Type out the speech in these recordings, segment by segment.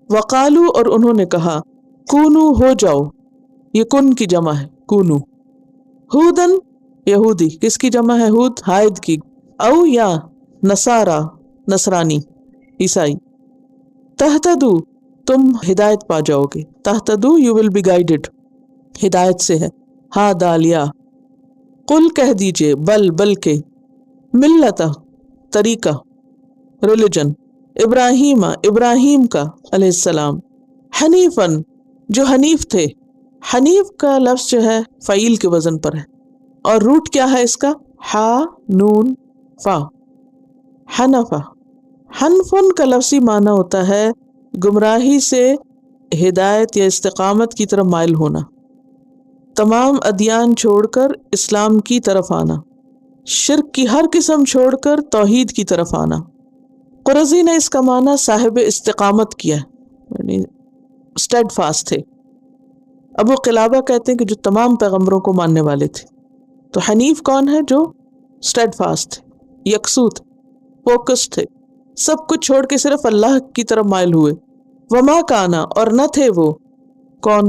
وقالو اور انہوں نے کہا کونو ہو جاؤ، یہ کن کی جمع ہے کونو، ہودن یہودی، کس کی جمع ہے ہود؟ ہائد کی، او یا نصارا نصرانی عیسائی، تہتدو تم ہدایت پا جاؤ گے، تہتدو یو ول بی گائیڈڈ، ہدایت سے ہے ہا دال یا، قل کہہ دیجئے بل بلکہ، ملت طریقہ ریلیجن، ابراہیم ابراہیم کا علیہ السلام، حنیفن جو حنیف تھے، حنیف کا لفظ جو ہے فعیل کے وزن پر ہے، اور روٹ کیا ہے اس کا؟ ہا نون فا، حنفا، حنفن کا لفظی معنی ہوتا ہے گمراہی سے ہدایت یا استقامت کی طرف مائل ہونا، تمام ادیان چھوڑ کر اسلام کی طرف آنا، شرک کی ہر قسم چھوڑ کر توحید کی طرف آنا۔ قرظی نے اس کا معنی صاحب استقامت کیا، یعنی اسٹیڈ فاسٹ تھے۔ ابو قلابہ کہتے ہیں کہ جو تمام پیغمبروں کو ماننے والے تھے۔ تو حنیف کون ہے؟ جو اسٹیڈ فاسٹ تھے، یکسو تھے، فوکس تھے، سب کچھ چھوڑ کے صرف اللہ کی طرف مائل ہوئے۔ وما کانا اور نہ تھے وہ، کون؟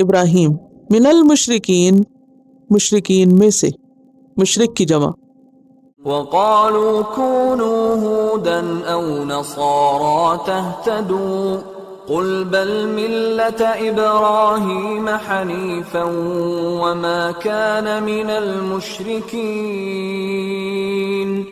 ابراہیم، من المشرکین مشرکین میں سے، مشرک کی جمع۔ وقالوا كونوا هودا أو نصارى تهتدوا قل بل ملة إبراهيم حنيفا وما كان من المشركين